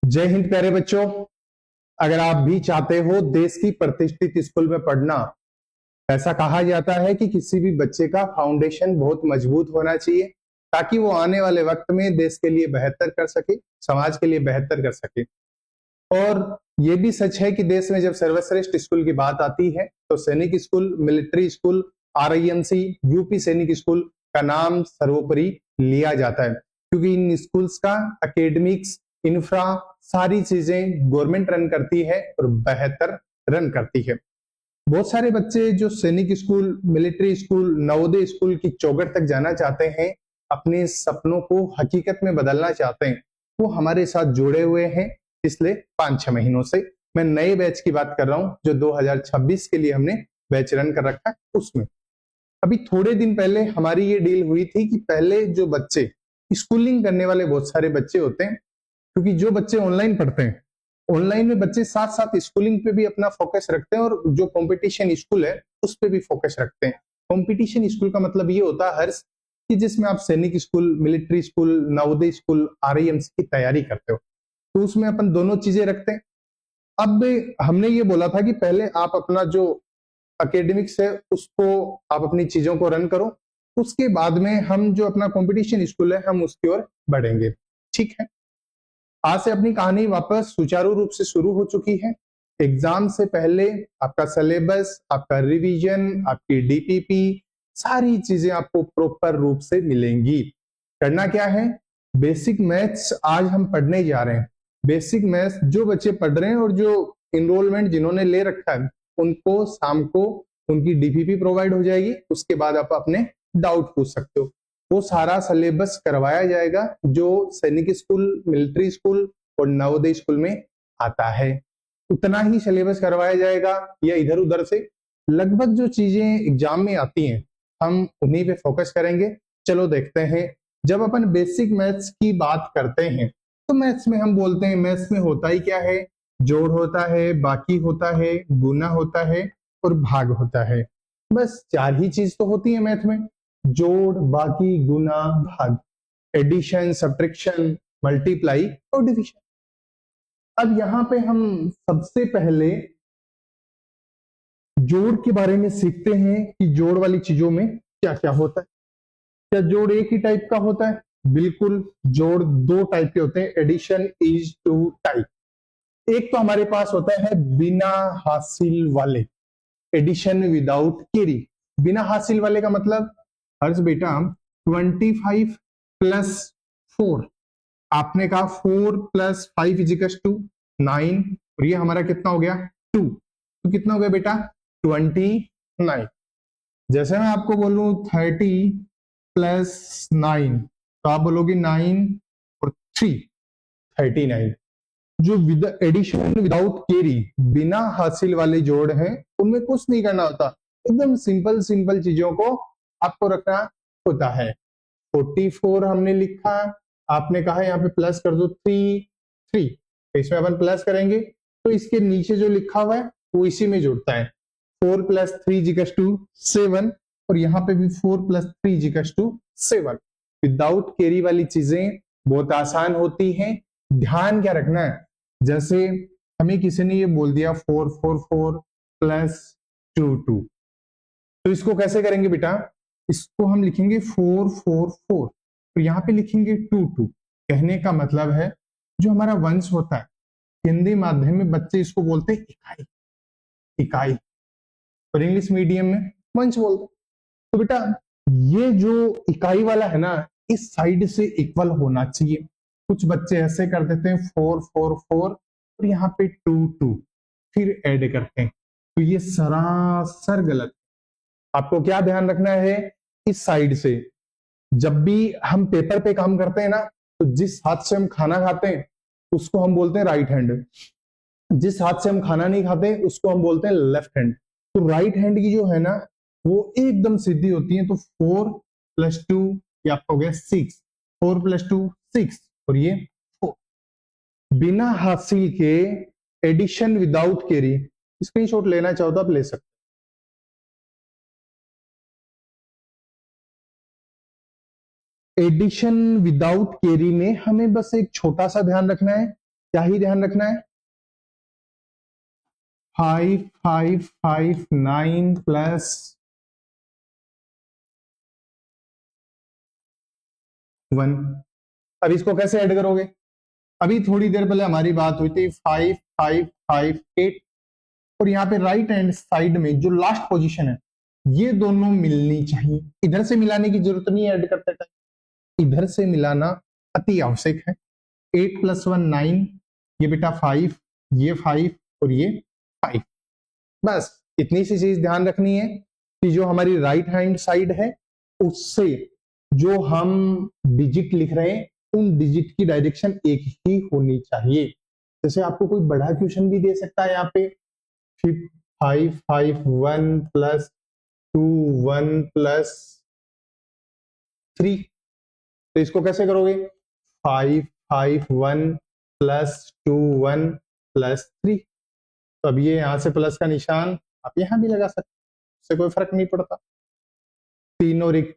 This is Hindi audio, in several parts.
जय हिंद प्यारे बच्चों। अगर आप भी चाहते हो देश की प्रतिष्ठित स्कूल में पढ़ना, ऐसा कहा जाता है कि किसी भी बच्चे का फाउंडेशन बहुत मजबूत होना चाहिए ताकि वो आने वाले वक्त में देश के लिए बेहतर कर सके, समाज के लिए बेहतर कर सके। और ये भी सच है कि देश में जब सर्वश्रेष्ठ स्कूल की बात आती है तो सैनिक स्कूल, मिलिट्री स्कूल, आरआईएनसी, यूपी सैनिक स्कूल का नाम सर्वोपरि लिया जाता है, क्योंकि इन स्कूल्स का एकेडमिक्स, इंफ्रा, सारी चीजें गवर्नमेंट रन करती है और बेहतर रन करती है। बहुत सारे बच्चे जो सैनिक school, military school, Navodaya school की चौखट तक जाना चाहते हैं, अपने सपनों को हकीकत में बदलना चाहते हैं, वो हमारे साथ जुड़े हुए हैं पिछले 5-6 महीनों से। मैं नए बैच की बात कर रहा हूं जो 2026 के लिए हमने बैच रन कर रखा है। उसमें अभी थोड़े दिन पहले हमारी ये डील हुई थी कि पहले जो बच्चे स्कूलिंग करने वाले बहुत सारे बच्चे होते हैं, क्योंकि जो बच्चे ऑनलाइन पढ़ते हैं, ऑनलाइन में बच्चे साथ साथ स्कूलिंग पे भी अपना फोकस रखते हैं और जो कंपटीशन स्कूल है उस पे भी फोकस रखते हैं। कंपटीशन स्कूल का मतलब ये होता है हर्ष कि जिसमें आप सैनिक school, military school, Navodaya school, RIMC की तैयारी करते हो, तो उसमें अपन दोनों चीजें रखते हैं। अब हमने ये बोला था कि पहले आप अपना जो एकेडमिक्स है उसको, आप अपनी चीजों को रन करो, उसके बाद में हम जो अपना कंपटीशन स्कूल है हम उसकी ओर बढ़ेंगे। ठीक है, आज से अपनी कहानी वापस सुचारू रूप से शुरू हो चुकी है। एग्जाम से पहले आपका सिलेबस, आपका रिवीजन, आपकी डीपीपी, सारी चीजें आपको प्रॉपर रूप से मिलेंगी। करना क्या है, बेसिक मैथ्स आज हम पढ़ने जा रहे हैं। बेसिक मैथ्स जो बच्चे पढ़ रहे हैं और जो इनरोलमेंट जिन्होंने ले रखा है उनको शाम को उनकी डीपीपी प्रोवाइड हो जाएगी। उसके बाद आप अपने डाउट पूछ सकते हो। वो सारा सिलेबस करवाया जाएगा जो सैनिक स्कूल, मिलिट्री स्कूल और नवोदय स्कूल में आता है। उतना ही सिलेबस करवाया जाएगा या इधर उधर से लगभग जो चीजें एग्जाम में आती हैं हम उन्हीं पे फोकस करेंगे। चलो देखते हैं। जब अपन बेसिक मैथ्स की बात करते हैं तो मैथ्स में हम बोलते हैं, मैथ्स में होता ही क्या है, जोड़ होता है, बाकी होता है, गुना होता है और भाग होता है। बस 4 ही चीज तो होती है मैथ में, जोड़, बाकी, गुना, भाग, एडिशन, सब्ट्रैक्शन, मल्टीप्लाई और डिवीजन। अब यहां पे हम सबसे पहले जोड़ के बारे में सीखते हैं कि जोड़ वाली चीजों में क्या क्या होता है। क्या जोड़ एक ही टाइप का होता है? बिल्कुल, जोड़ 2 टाइप के होते हैं। Addition is 2 type. एक तो हमारे पास होता है बिना हासिल वाले, एडिशन विदाउट कैरी। बिना हासिल वाले का मतलब, हर्ष बेटा 25 प्लस 4, आपने कहा 4 प्लस 5 इजिकल्स टू 9, और ये हमारा कितना हो गया 2, तो कितना हो गया बेटा 29। जैसे मैं आपको बोलूं 30 प्लस 9, तो आप बोलोगे 9 और 3, 39। जो एडिशन विदाउट कैरी, बिना हासिल वाले जोड़ हैं, उनमें कुछ नहीं करना होता, एकदम सिंपल सिंपल चीजों को आपको रखना होता है। 44 हमने लिखा, आपने कहा यहाँ पे प्लस कर दो 3, तो इसमें अपन प्लस करेंगे तो इसके नीचे जो लिखा हुआ है वो इसी में जुड़ता है। 4 प्लस 3 इक्वल्स टू 7, और यहाँ पे भी 4 plus 3 equals to 7। Without carry वाली चीजें बहुत आसान होती हैं। ध्यान क्या रखना है, जैसे हमें किसी ने ये बोल दिया 444 प्लस 22, तो इसको कैसे करेंगे बेटा, इसको हम लिखेंगे 444 और यहाँ पे लिखेंगे 22। कहने का मतलब है जो हमारा वंश होता है, हिंदी माध्यम में बच्चे इसको बोलते हैं इकाई, इकाई, और इंग्लिश मीडियम में वंश बोलते हैं। तो बेटा ये जो इकाई वाला है ना, इस साइड से इक्वल होना चाहिए। कुछ बच्चे ऐसे कर देते हैं 444 और यहाँ पे 22 फिर ऐड करते हैं, तो ये सरासर गलत। आपको क्या ध्यान रखना है, इस साइड से जब भी हम पेपर पे काम करते हैं ना, तो जिस हाथ से हम खाना खाते हैं उसको हम बोलते हैं राइट हैंड, जिस हाथ से हम खाना नहीं खाते उसको हम बोलते हैं लेफ्ट हैंड। तो राइट हैंड की जो है ना वो एकदम सीधी होती है। तो 4 प्लस 2 ये आपका हो गया 6, 4 प्लस 2 6, और ये 4। बिना हासिल के एडिशन विदाउट कैरी, स्क्रीनशॉट लेना चाहो तो आप ले सकते। एडिशन विदाउट कैरी में हमें बस एक छोटा सा ध्यान रखना है, क्या ही ध्यान रखना है, 5559 प्लस 1। अब इसको कैसे ऐड करोगे, अभी थोड़ी देर पहले हमारी बात हुई थी 5558, और यहाँ पे राइट हैंड साइड में जो लास्ट पोजीशन है ये दोनों मिलनी चाहिए। इधर से मिलाने की जरूरत नहीं है ऐड करते टाइम, इधर से मिलाना अति आवश्यक है। 8 + 1 9, ये बेटा 5, ये 5 और ये 5। बस इतनी सी चीज ध्यान रखनी है कि जो हमारी राइट हैंड साइड है उससे जो हम डिजिट लिख रहे हैं उन डिजिट की डायरेक्शन एक ही होनी चाहिए। जैसे आपको कोई बड़ा क्वेश्चन भी दे सकता है यहाँ पे 551 + 21 + 3, तो इसको कैसे करोगे, 551 + 21 + 3। तो अब ये यहां से प्लस का निशान आप यहां भी लगा सकते, उससे कोई फर्क नहीं पड़ता। 3 और 1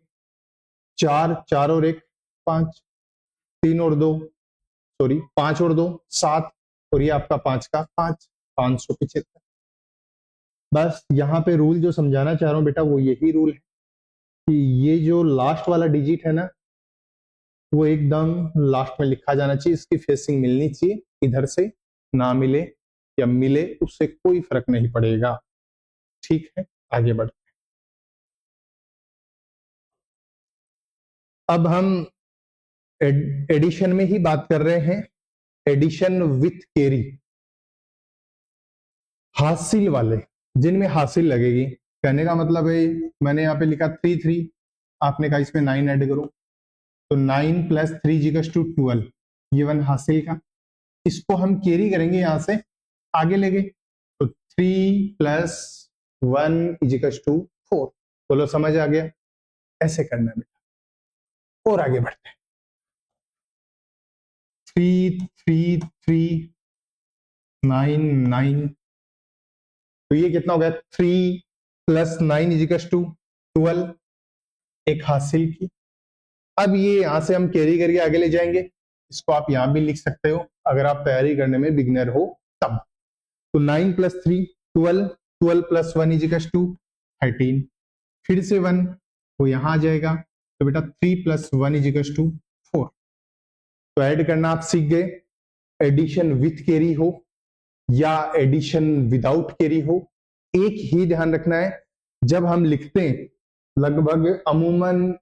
4, 4 और 1 5, 3 और 2 सॉरी 5 और 2 7, और ये आपका 5 का 5, 575। बस यहाँ पे रूल जो समझाना चाह रहा हूँ बेटा वो यही रूल है कि ये जो लास्ट वाला डिजिट है ना वो एकदम लास्ट में लिखा जाना चाहिए, इसकी फेसिंग मिलनी चाहिए, इधर से ना मिले या मिले उससे कोई फर्क नहीं पड़ेगा। ठीक है, आगे बढ़। अब हम एडिशन में ही बात कर रहे हैं, एडिशन विथ कैरी, हासिल वाले जिनमें हासिल लगेगी। कहने का मतलब है मैंने यहाँ पे लिखा 3 3, आपने कहा इसमें 9 ऐड करो, तो 9 + 3 = 12, ये 1 हासिल का, इसको हम कैरी करेंगे यहां से आगे लेके, तो 3 + 1 = 4। बोलो समझ आ गया, ऐसे करना है बेटा। और आगे बढ़ते हैं, 3 3 3 9 9, तो ये कितना हो गया, 3 + 9 = 12, एक हासिल की। अब ये यहां से हम कैरी करके आगे ले जाएंगे, इसको आप यहां भी लिख सकते हो अगर आप तैयारी करने में बिगनर हो तब। तो 9 + 3 12, 12 + 1 = 13, फिर से 1 वो यहां आ जाएगा, तो बेटा 3 + 1 = 4। तो ऐड करना आप सीख गए, एडिशन विथ कैरी हो या एडिशन विदाउट कैरी हो, एक ही ध्यान रखना है जब हम लिखते हैं, लगभग अमूमन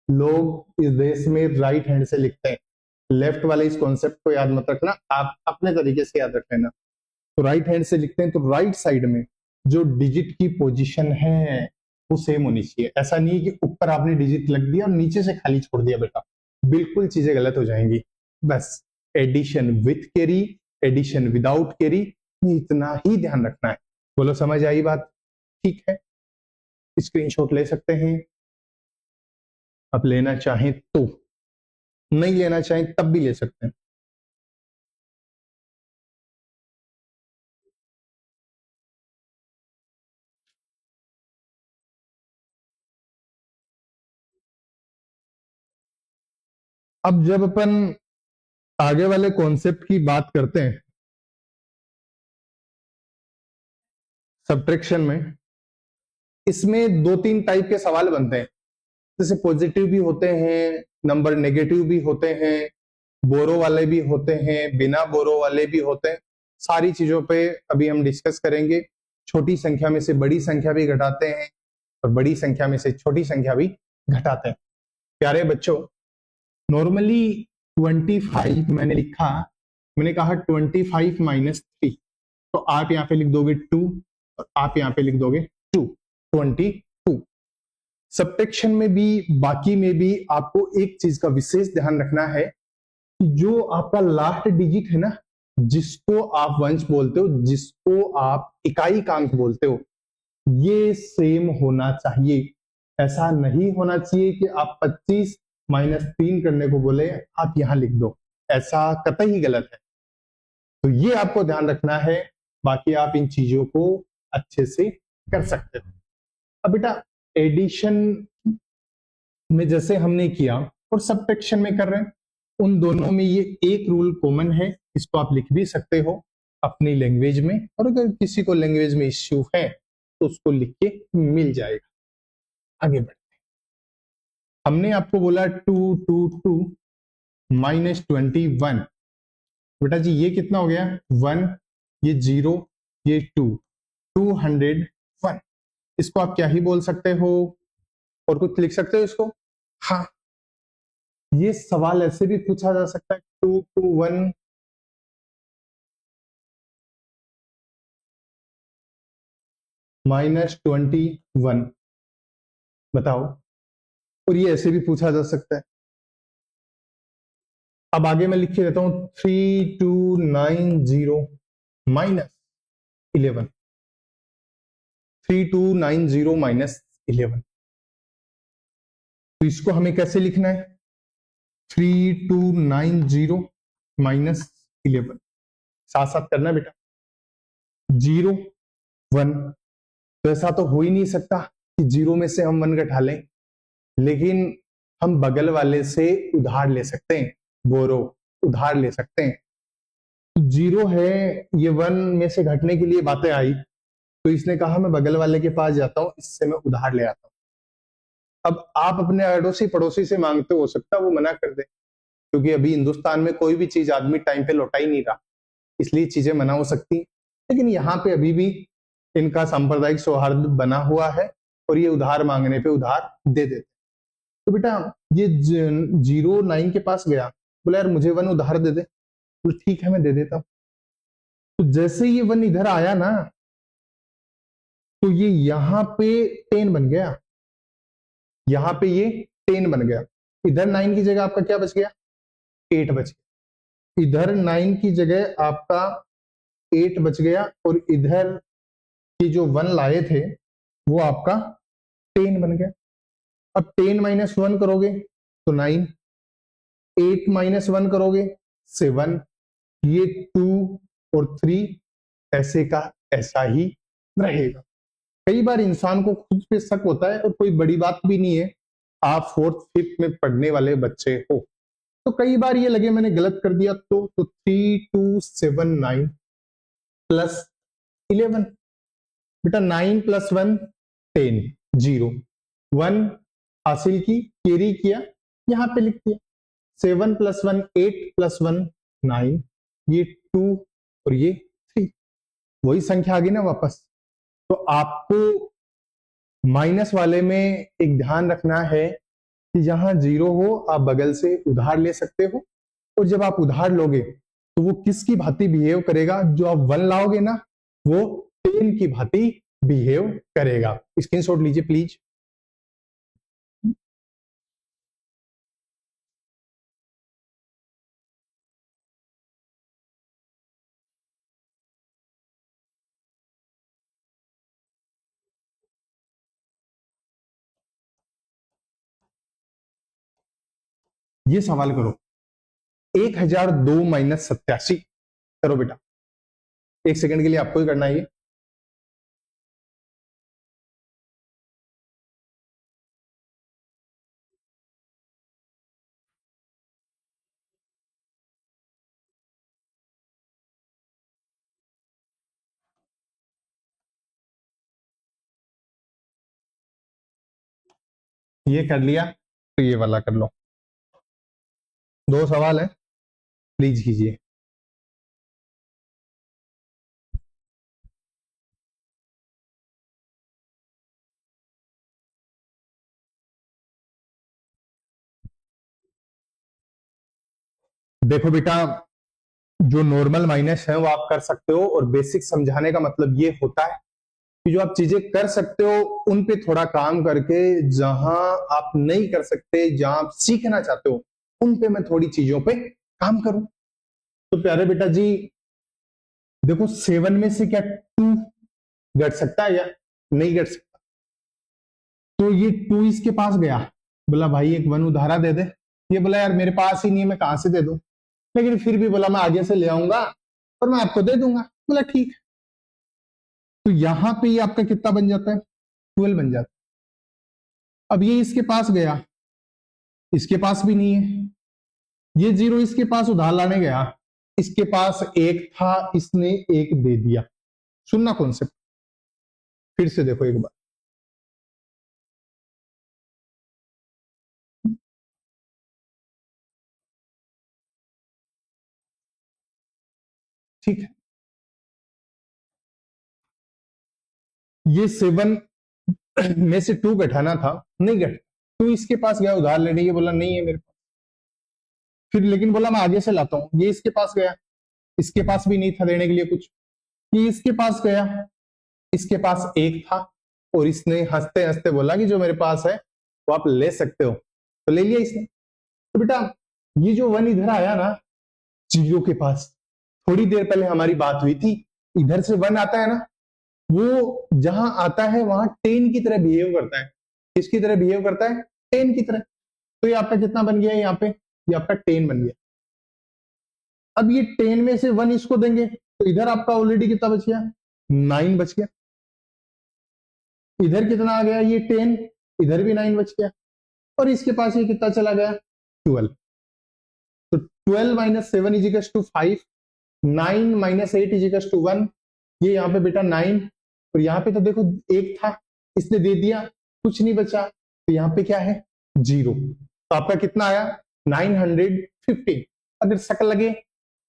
लोग इस देश में राइट हैंड से लिखते हैं, लेफ्ट वाले इस कॉन्सेप्ट को याद मत रखना, आप अपने तरीके से याद रख लेना। तो राइट हैंड से लिखते हैं तो राइट साइड में जो डिजिट की पोजीशन है वो सेम होनी चाहिए। ऐसा नहीं है कि ऊपर आपने डिजिट लग दिया और नीचे से खाली छोड़ दिया, बेटा बिल्कुल चीजें गलत हो जाएंगी। बस addition with carry, addition without carry, इतना ही ध्यान रखना है। बोलो समझ आई बात, ठीक है, स्क्रीनशॉट ले सकते हैं आप, लेना चाहें तो, नहीं लेना चाहें तब भी ले सकते हैं। अब जब अपन आगे वाले कॉन्सेप्ट की बात करते हैं सब्ट्रैक्शन में, इसमें 2-3 टाइप के सवाल बनते हैं, जैसे पॉजिटिव भी होते हैं, नंबर नेगेटिव भी होते हैं, बोरो वाले भी होते हैं, बिना बोरो वाले भी होते हैं। सारी चीजों पे अभी हम डिस्कस करेंगे। छोटी संख्या में से बड़ी संख्या भी घटाते हैं और बड़ी संख्या में से छोटी संख्या भी घटाते हैं। प्यारे बच्चों, नॉर्मली 25 मैंने लिखा, मैंने कहा 25 - 3, तो आप यहाँ पे लिख दोगे 2 और आप यहाँ पे लिख दोगे 2, 22। सब्ट्रैक्शन में भी बाकी में भी आपको एक चीज का विशेष ध्यान रखना है कि जो आपका लास्ट डिजिट है ना, जिसको आप वंश बोलते हो, जिसको आप इकाई कांक बोलते हो, ये सेम होना चाहिए। ऐसा नहीं होना चाहिए कि आप 25 - 3 करने को बोले आप यहां लिख दो, ऐसा कतई गलत है। तो ये आपको ध्यान रखना है, बाकी आप इन चीजों को अच्छे से कर सकते हो। अब बेटा एडिशन में जैसे हमने किया और सब्ट्रैक्शन में कर रहे हैं, उन दोनों में ये एक रूल कॉमन है, इसको आप लिख भी सकते हो अपनी लैंग्वेज में, और अगर किसी को लैंग्वेज में इश्यू है तो उसको लिख के मिल जाएगा। आगे बढ़ते हमने आपको बोला 2 माइनस 21, बेटा जी ये कितना हो गया 1, ये 0, ये 201। इसको आप क्या ही बोल सकते हो, और कुछ लिख सकते हो इसको। हाँ, ये सवाल ऐसे भी पूछा जा सकता है 221 माइनस 21, बताओ। और ये ऐसे भी पूछा जा सकता है। अब आगे मैं लिख के देता हूं 3290 माइनस 11, 3290 माइनस 11। तो इसको हमें कैसे लिखना है, 3290 माइनस 11, साथ साथ करना बेटा, 0 1। तो ऐसा तो हो ही नहीं सकता कि 0 में से हम 1 घटा लें, लेकिन हम बगल वाले से उधार ले सकते हैं, बोरो, उधार ले सकते हैं। 0 है, ये 1 में से घटने के लिए बातें आई, तो इसने कहा मैं बगल वाले के पास जाता हूं, इससे मैं उधार ले आता हूं। अब आप अपने अड़ोसी पड़ोसी से मांगते, हो सकता है वो मना कर दे, क्योंकि अभी हिंदुस्तान में कोई भी चीज आदमी टाइम पे लौटा ही नहीं रहा, इसलिए चीजें मना हो सकती हैं। लेकिन यहाँ पे अभी भी इनका सांप्रदायिक सौहार्द बना हुआ है, और ये उधार मांगने पे उधार दे देते। तो बेटा ये 09 के पास गया, बोला यार मुझे 1 उधार दे दे, तो ठीक है मैं दे देता हूं। तो जैसे ये 1 इधर आया ना, तो ये यहां पे 10 बन गया, यहां पे ये 10 बन गया। इधर 9 की जगह आपका क्या बच गया, 8 बच गया। इधर 9 की जगह आपका 8 बच गया, और इधर की जो 1 लाए थे वो आपका 10 बन गया। अब 10 माइनस 1 करोगे तो 9, 8 माइनस 1 करोगे 7, ये 2 और 3 ऐसे का ऐसा ही रहेगा। कई बार इंसान को खुद पे शक होता है, और कोई बड़ी बात भी नहीं है, आप 4th 5th में पढ़ने वाले बच्चे हो, तो कई बार ये लगे मैंने गलत कर दिया, तो 3279 प्लस 11, बेटा 9 प्लस 1 10, 0 1 हासिल की, कैरी किया, यहां पे लिख दिया। 7 प्लस 1 8 प्लस 1 9, ये 2 और ये 3, वही संख्या आ गई ना वापस। तो आपको माइनस वाले में एक ध्यान रखना है कि जहां 0 हो आप बगल से उधार ले सकते हो, और जब आप उधार लोगे तो वो किसकी भांति बिहेव करेगा, जो आप 1 लाओगे ना वो 10 की भांति बिहेव करेगा। स्क्रीनशॉट लीजिए प्लीज। ये सवाल करो, 1002 माइनस 87 करो बेटा, 1 सेकंड के लिए आपको ही करना है ये। ये कर लिया तो ये वाला कर लो। 2 सवाल है, प्लीज कीजिए। देखो बेटा, जो नॉर्मल माइनस है वो आप कर सकते हो, और बेसिक समझाने का मतलब ये होता है कि जो आप चीजें कर सकते हो उन पे थोड़ा काम करके, जहां आप नहीं कर सकते, जहां आप सीखना चाहते हो उन पे मैं थोड़ी चीजों पे काम करूं। तो प्यारे बेटा जी देखो, 7 में से क्या 2 घट सकता है या नहीं घट सकता, तो ये 2 इसके पास गया, बोला भाई एक 1 उधारा दे दे। ये बोला यार मेरे पास ही नहीं है, मैं कहां से दे दूं, लेकिन फिर भी बोला मैं आगे से ले आऊंगा और मैं आपको दे दूंगा। बोला ठीक है। तो यहां पे ये आपका कितना बन जाता है, 12 बन जाता है। अब ये इसके पास गया, इसके पास भी नहीं है, ये 0 इसके पास उधार लाने गया, इसके पास 1 था, इसने 1 दे दिया। सुनना कॉन्सेप्ट फिर से देखो एक बार। ठीक है, ये 7 में से 2 घटाना था, नहीं घट, तो इसके पास गया उधार लेने, ये बोला नहीं है मेरे पास, फिर लेकिन बोला मैं आगे से लाता हूं, ये इसके पास गया, इसके पास भी नहीं था देने के लिए कुछ, ये इसके पास गया, इसके पास 1 था, और इसने हंसते हंसते बोला कि जो मेरे पास है वो आप ले सकते हो, तो ले लिया इसने। तो बेटा ये जो 1 इधर आया ना 0 के पास, थोड़ी देर पहले हमारी बात हुई थी, इधर से 1 आता है ना, वो जहां आता है वहां 10 की तरह बिहेव करता है। किसकी तरह बिहेव करता है? 10 की तरह। तो ये आपका कितना बन गया यहाँ पे? ये आपका 10 बन गया। अब ये 10 में से 1 इसको देंगे तो इधर आपका ऑलरेडी कितना बच गया? 9 बच गया। इधर कितना आ गया? ये 10, इधर भी 9 बच गया, और इसके पास ये कितना चला गया? 12। तो 12 minus 7 is equal to 5, 9 minus 8 is equal to 1। ये यहाँ पे बेटा 9, और यहाँ पे तो देखो 1 था, इसने दे दिया, कुछ नहीं बचा, तो यहाँ पे क्या है? 0। तो आपका कितना आया? 915। अगर शक लगे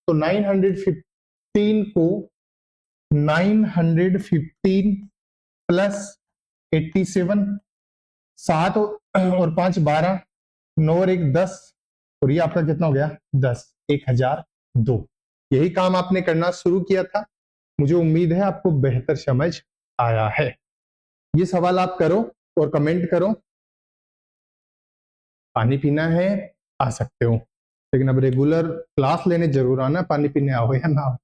तो 915 को 915 प्लस 87, 7 और 5 12, 9 और 1 10, और ये आपका कितना हो गया? 10, 1002। यही काम आपने करना शुरू किया था। मुझे उम्मीद है आपको बेहतर समझ आया है। ये सवाल आप करो और कमेंट करो। पानी पीना है आ सकते हो, लेकिन अब रेगुलर क्लास लेने जरूर आना, पानी पीने आओ या ना आओ।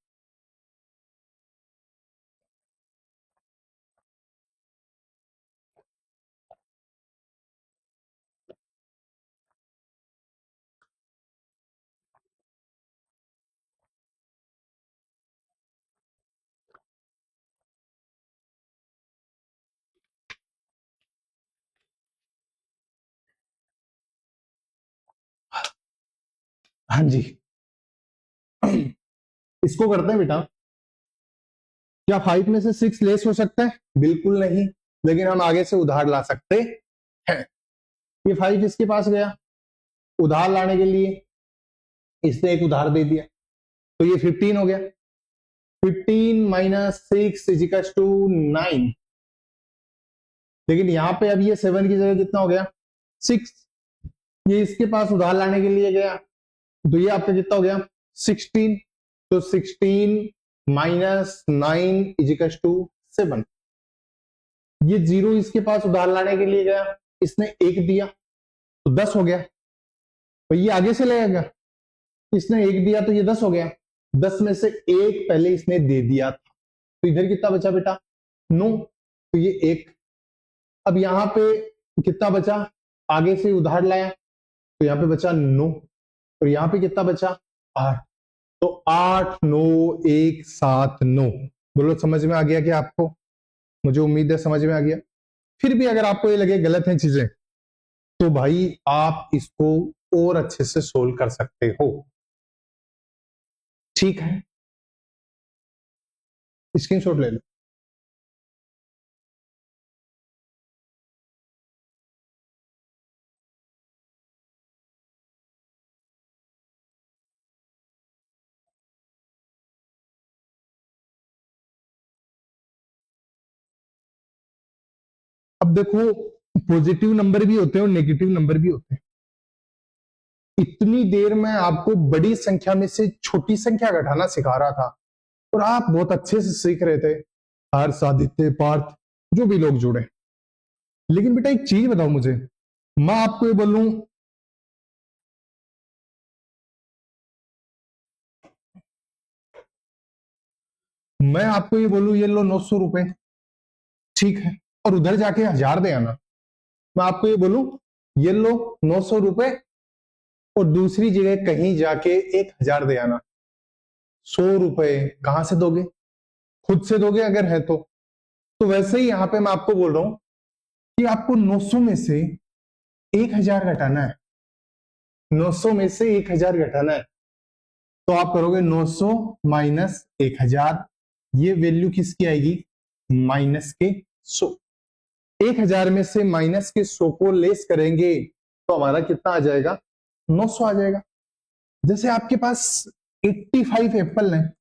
हाँ जी, इसको करते हैं बेटा। क्या 5 में से 6 लेस हो सकता है? बिल्कुल नहीं, लेकिन हम आगे से उधार ला सकते हैं। ये 5 इसके पास गया, उधार लाने के लिए इसने एक उधार दे दिया, तो ये 15 हो गया। 15 माइनस 6 इज इक्वल टू 9, लेकिन यहां पे अब ये 7 की जगह कितना हो गया? 6। ये इसके पास उधार लाने के लिए गया, तो ये आपका कितना हो गया? 16। तो 16 माइनस 9 इज इक्वल टू 7। ये 0 इसके पास उधार लाने के लिए गया, इसने 1 दिया, तो 10 हो गया। तो ये आगे से लेगा, इसने 1 दिया तो ये 10 हो गया। 10 में से 1 पहले इसने दे दिया था, तो इधर कितना बचा बेटा? 9। तो ये 1। अब यहां पे कितना बचा? आगे से उधार लाया, तो यहाँ पे बचा 9, और यहाँ पे कितना बचा? 8। तो 8 9 1 7 9। बोलो समझ में आ गया क्या आपको? मुझे उम्मीद है समझ में आ गया। फिर भी अगर आपको ये लगे गलत है चीजें, तो भाई आप इसको और अच्छे से सोल्व कर सकते हो। ठीक है, स्क्रीनशॉट ले लो। अब देखो, पॉजिटिव नंबर भी होते हैं और नेगेटिव नंबर भी होते हैं। इतनी देर में आपको बड़ी संख्या में से छोटी संख्या घटाना सिखा रहा था, और आप बहुत अच्छे से सीख रहे थे, हर्ष, आदित्य, पार्थ, जो भी लोग जुड़े। लेकिन बेटा एक चीज बताओ मुझे, मैं आपको ये बोलूं, मैं आपको ये बोलूं ये लो 900 रुपए, ठीक है, और उधर जाके 1000 दे आना। मैं आपको ये बोलूं ये लो 900 रुपए, और दूसरी जगह कहीं जाके 1000 दे आना। 100 रुपए कहां से दोगे? खुद से दोगे अगर है तो वैसे ही यहां पे मैं आपको बोल रहा हूं कि आपको 900 में से 1000 घटाना है। 900 में से 1000 घटाना है, तो आप करोगे 900 माइनस 1000, ये वैल्यू किसकी आएगी, माइनस के 100। 1000 में से माइनस के 100 को लेस करेंगे तो हमारा कितना आ जाएगा, 900 आ जाएगा। जैसे आपके पास 85 एप्पल है,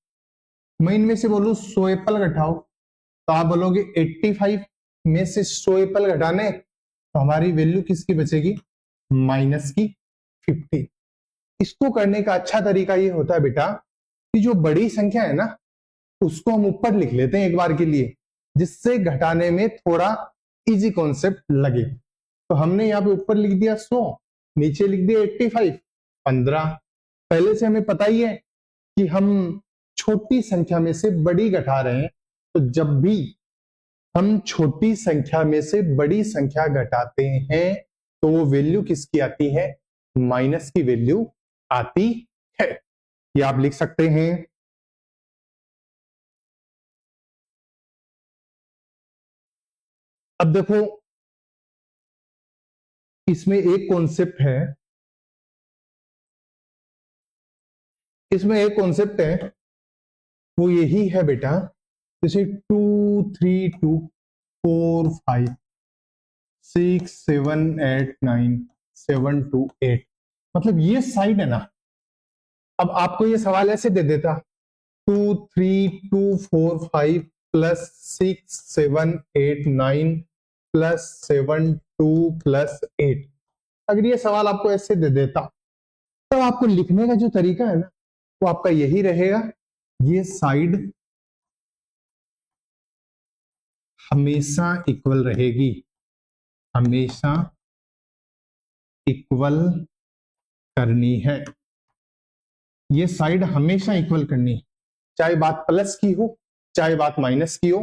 मैं इनमें से बोलूं 100 एप्पल घटाओ, तो आप बोलोगे 85 में से 100 एप्पल घटाने, तो हमारी वैल्यू किसकी बचेगी, माइनस की 50। इसको करने का अच्छा तरीका ये होता है बेटा कि जो बड़ी संख्या है ना उसको हम ऊपर लिख लेते हैं एक बार के लिए, जिससे घटाने में थोड़ा इजी कॉन्सेप्ट लगे। तो हमने यहाँ पे ऊपर लिख दिया 100, नीचे लिख दिया 85, 15। पहले से हमें पता ही है कि हम छोटी संख्या में से बड़ी घटा रहे हैं, तो जब भी हम छोटी संख्या में से बड़ी संख्या घटाते हैं तो वो वैल्यू किसकी आती है, माइनस की वैल्यू आती है। ये आप लिख सकते हैं। अब देखो इसमें एक कॉन्सेप्ट है, इसमें एक कॉन्सेप्ट है, वो यही है बेटा, जैसे 2 3 2 4 5 6 7 8 9 7 2 8, मतलब ये साइड है ना। अब आपको ये सवाल ऐसे दे देता 2 3 2 4 5 प्लस 6 7 8 9 प्लस 7 2 प्लस 8, अगर ये सवाल आपको ऐसे दे देता तो आपको लिखने का जो तरीका है ना वो आपका यही रहेगा, ये साइड हमेशा इक्वल रहेगी, हमेशा इक्वल करनी है, ये साइड हमेशा इक्वल करनी है, चाहे बात प्लस की हो चाहे बात माइनस की हो,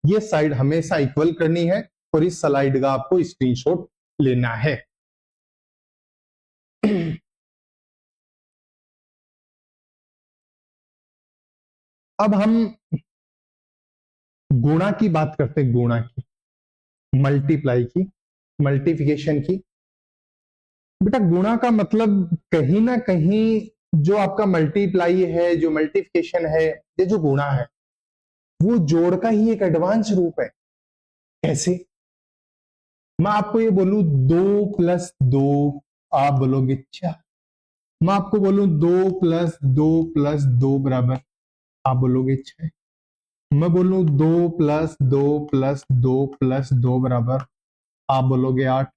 ये साइड हमेशा इक्वल करनी है और इस स्लाइड का आपको स्क्रीनशॉट लेना है। अब हम गुणा की बात करते हैं, गुणा की, मल्टीप्लाई की, मल्टीप्लिकेशन की। बेटा गुणा का मतलब कहीं ना कहीं जो आपका मल्टीप्लाई है, जो मल्टीप्लिकेशन है, ये जो गुणा है वो जोड़ का ही एक एडवांस रूप है। कैसे, मैं आपको ये बोलूं 2 प्लस 2, आप बोलोगे 4। मैं आपको बोलूं 2 प्लस 2 प्लस 2 बराबर, आप बोलोगे 6। मैं बोलूं 2 प्लस 2 प्लस 2 प्लस 2 बराबर, आप बोलोगे 8।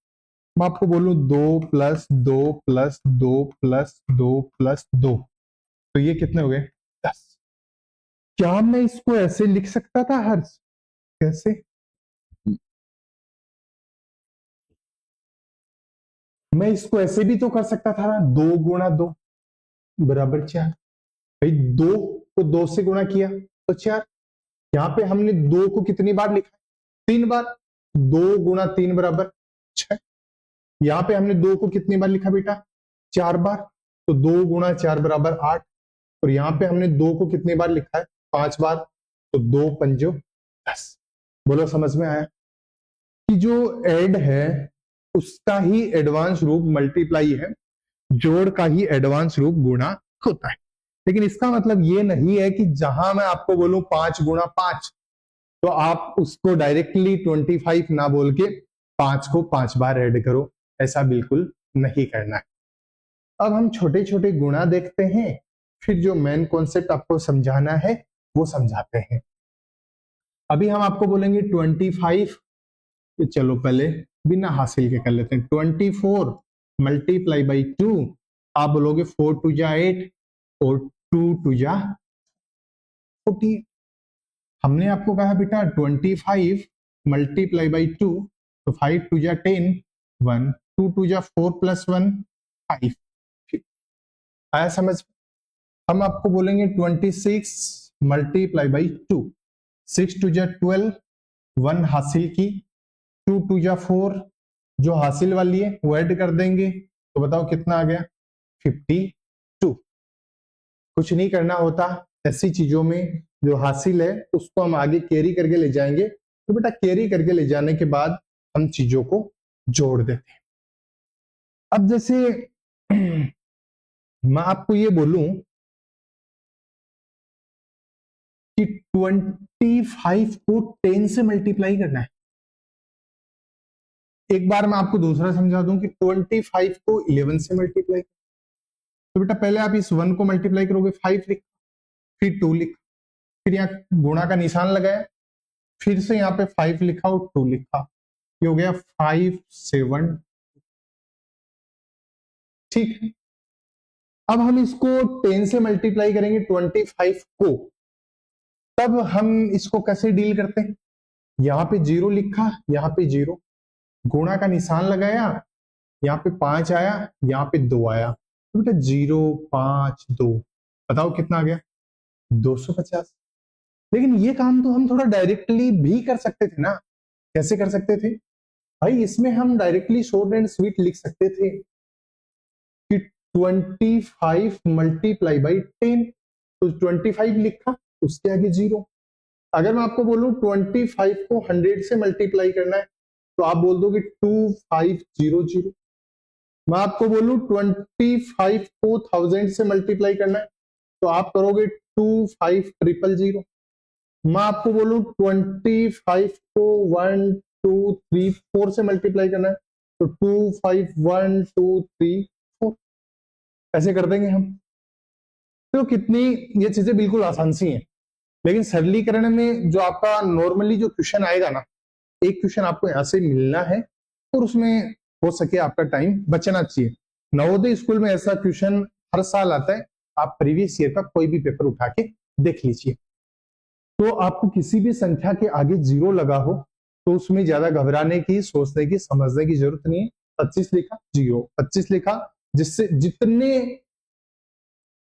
मैं आपको बोलूं 2 प्लस 2 प्लस 2 प्लस 2 प्लस 2, तो ये कितने हो गए, 10। क्या मैं इसको ऐसे लिख सकता था हर्ष, कैसे, मैं इसको ऐसे भी तो कर सकता था ना, 2 गुणा 2 बराबर 4। भाई 2 को 2 से गुणा किया तो 4। यहां पे हमने 2 को कितनी बार लिखा, 3 बार, 2 गुणा 3 बराबर 6। यहां पे हमने 2 को कितनी बार लिखा बेटा, 4 बार, तो 2 गुणा 4 बराबर 8। और यहां पे हमने 2 को कितनी बार लिखा है, 5 बार, तो 2 पंजो 10। बोलो समझ में आया कि जो ऐड है उसका ही एडवांस रूप मल्टीप्लाई है, जोड़ का ही एडवांस रूप गुणा होता है। लेकिन इसका मतलब ये नहीं है कि जहां मैं आपको बोलूं 5 गुणा 5 तो आप उसको डायरेक्टली 25 ना बोल के 5 को 5 बार ऐड करो, ऐसा बिल्कुल नहीं करना है। अब हम छोटे छोटे गुणा देखते हैं, फिर जो मेन कॉन्सेप्ट आपको समझाना है वो समझाते हैं। अभी हम आपको बोलेंगे 25, चलो पहले बिना हासिल के कर लेते हैं। 24 मल्टीप्लाई बाई 2, आप बोलोगे 4 टू जा 8 और 2 टू जा 40। हमने आपको कहा बेटा 25 मल्टीप्लाई बाई 2, तो 5 टू जा 10 1, 2 टू जा 4 प्लस 1 5। आया समझ। हम आपको बोलेंगे 26 मल्टीप्लाई बाई 2, 6 टू जा 12, 1 हासिल की, 2 टू जा 4, जो हासिल वाली है वो ऐड कर देंगे, तो बताओ कितना आ गया, 52। कुछ नहीं करना होता ऐसी चीजों में, जो हासिल है उसको हम आगे कैरी करके ले जाएंगे, तो बेटा कैरी करके ले जाने के बाद हम चीजों को जोड़ देते हैं। अब जैसे मैं आपको ये बोलूं कि 25 को 10 से मल्टीप्लाई करना है। एक बार मैं आपको दूसरा समझा दूं कि 25 को 11 से मल्टीप्लाई, तो बेटा पहले आप इस 1 को मल्टीप्लाई करोगे, 5 लिखा, फिर 2 लिखा, फिर यहाँ गुणा का निशान लगाया, फिर से यहाँ पे 5 लिखा और 2 लिखा, ये हो गया 5 7। ठीक है, अब हम इसको 10 से मल्टीप्लाई करेंगे 25 को, तब हम इसको कैसे डील करते हैं? यहाँ पे 0 लिखा, यहाँ पे 0, गुणा का निशान लगाया, यहाँ पे 5 आया, यहाँ पे 2 आया, तो बेटा 0 5 2, बताओ कितना आ गया? 250। लेकिन ये काम तो हम थोड़ा डायरेक्टली भी कर सकते थे ना। कैसे कर सकते थे भाई? इसमें हम डायरेक्टली शॉर्ट एंड स्वीट लिख सकते थे कि 25 मल्टीप्लाई बाई 10, तो 25 लिखा, उसके आगे 0। अगर मैं आपको बोलूं 25 को 100 से मल्टीप्लाई करना है, तो आप बोल दोगे 2500। मैं आपको बोलूं 25 को 1000 से मल्टीप्लाई करना है, तो आप करोगे 25000। मैं आपको बोलूं 25 को 1 2 3 4 से मल्टीप्लाई करना है, तो 25 1 2 3 4 ऐसे कर देंगे हम। तो कितनी ये चीजें बिल्कुल आसान सी हैं, लेकिन सरलीकरण में जो आपका नॉर्मली जो क्वेश्चन आएगा ना, एक क्वेश्चन आपको यहां से मिलना है और उसमें हो सके आपका टाइम बचना चाहिए। नवोदय स्कूल में ऐसा क्वेश्चन हर साल आता है, आप प्रीवियस ईयर का कोई भी पेपर उठा के देख लीजिए। तो आपको किसी भी संख्या के आगे 0 लगा हो तो उसमें ज्यादा घबराने की, सोचने की, समझने की जरूरत नहीं है। 25 लिखा, 0 25 लिखा, जिससे जितने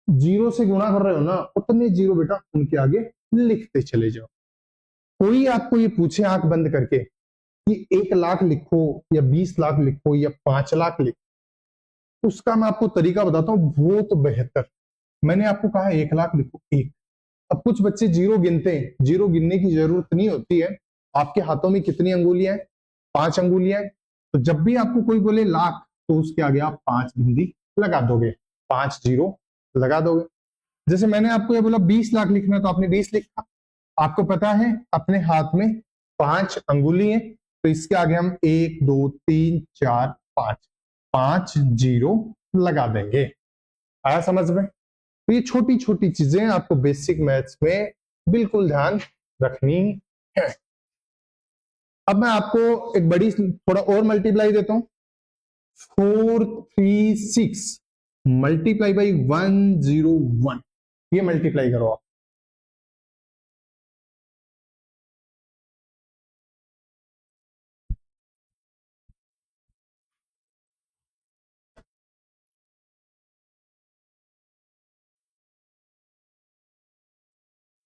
0 से गुणा कर रहे हो ना, उतने 0 बेटा उनके आगे लिखते चले जाओ। कोई आपको ये पूछे आंख बंद करके कि 1 लाख लिखो या 20 लाख लिखो या 5 लाख लिखो, उसका मैं आपको तरीका बताता हूँ, वो तो बेहतर। मैंने आपको कहा 1 लाख लिखो, 1। अब कुछ बच्चे 0 गिनते हैं, 0 गिनने की जरूरत नहीं होती है। आपके हाथों में कितनी अंगुलियां हैं? 5 अंगुलियां हैं। तो जब भी आपको कोई बोले लाख, तो उसके आगे आप 5 बिंदी लगा दोगे, 5 0 लगा दोगे। जैसे मैंने आपको ये बोला 20 लाख लिखना है, तो आपने 20 लिखा। आपको पता है अपने हाथ में 5 अंगुली है, तो इसके आगे हम 1 2 3 4 5 5 0 लगा देंगे। आया समझ में? तो ये छोटी छोटी चीजें आपको बेसिक मैथ्स में बिल्कुल ध्यान रखनी है। अब मैं आपको एक बड़ी थोड़ा और मल्टीप्लाई देता हूं। 436 मल्टीप्लाई बाई 101, ये मल्टीप्लाई करो आप।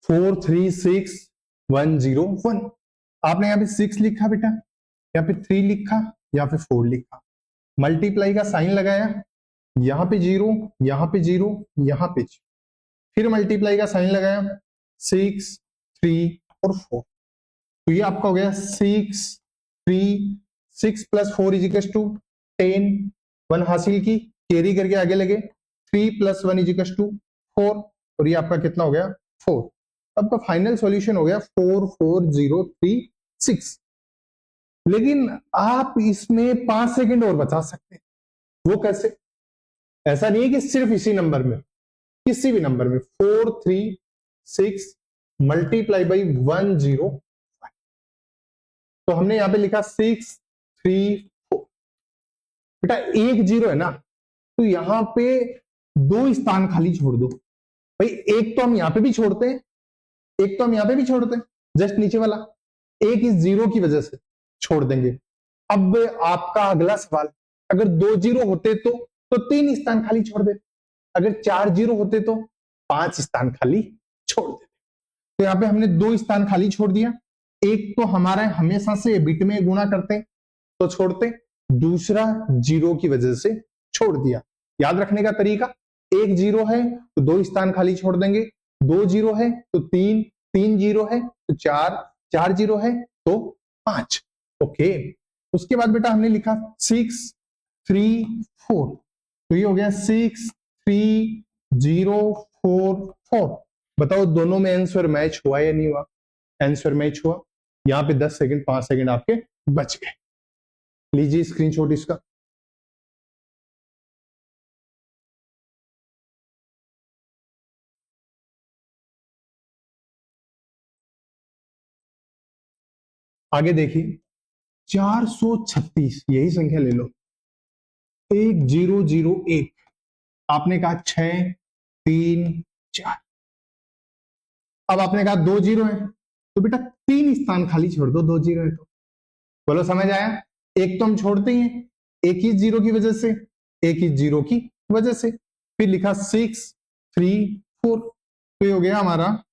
Four three six 101। आपने यहाँ पे 6 लिखा बेटा, यहाँ पे 3 लिखा, यहाँ पे 4 लिखा, मल्टीप्लाई का साइन लगाया, यहाँ पे 0, यहाँ पे 0, यहाँ पे 0, फिर मल्टीप्लाई का साइन लगाया, 6 3 और 4। तो ये आपका हो गया 6 3 6 प्लस 4 इज इक्वल टू 10। 1 हासिल की, कैरी करके आगे लगे, 3 प्लस 1 इज इक्वल टू 4, और ये आपका कितना हो गया? 4। आपका फाइनल सॉल्यूशन हो गया 44036। लेकिन आप इसमें 5 सेकंड और बचा सकते हैं। वो कैसे? ऐसा नहीं है कि सिर्फ इसी नंबर में, किसी भी नंबर में 436 मल्टीप्लाई बाई 105। तो हमने यहां पे लिखा 6 3 4। बेटा एक 0 है ना, तो यहां पे 2 स्थान खाली छोड़ दो भाई। एक तो हम यहां पे भी छोड़ते हैं, एक तो हम यहां पे भी छोड़ते हैं, जस्ट नीचे वाला एक इस 0 की वजह से छोड़ देंगे। अब आपका अगला सवाल, अगर 2 0 होते तो 3 स्थान खाली छोड़ देते, अगर 4 0 होते तो 5 स्थान खाली छोड़ देते। तो यहाँ पे हमने 2 स्थान खाली छोड़ दिया। एक तो हमारा हमेशा से बिट में गुणा करते तो छोड़ते, दूसरा 0 की वजह से छोड़ दिया। याद रखने का तरीका, एक 0 है तो 2 स्थान खाली छोड़ देंगे, 2 0 है तो 3, 3 0 है तो 4, 4 0 है तो 5। ओके, उसके बाद बेटा हमने लिखा 6 3 4। तो ये हो गया 63044। बताओ दोनों में आंसर मैच हुआ या नहीं हुआ? आंसर मैच हुआ। यहाँ पे 10 सेकंड 5 सेकंड आपके बच गए। लीजिए स्क्रीनशॉट इसका। आगे देखिए 436 यही संख्या ले लो। 1001 आपने कहा 6 3 4। अब आपने कहा 2 जीरो है तो बेटा 3 स्थान खाली छोड़ दो, 2 जीरो है तो। बोलो समझ आया? एक तो हम छोड़ते ही हैं, एक ही जीरो की वजह से, एक ही जीरो की वजह से। फिर लिखा 6 3 4। तो ये हो गया हमारा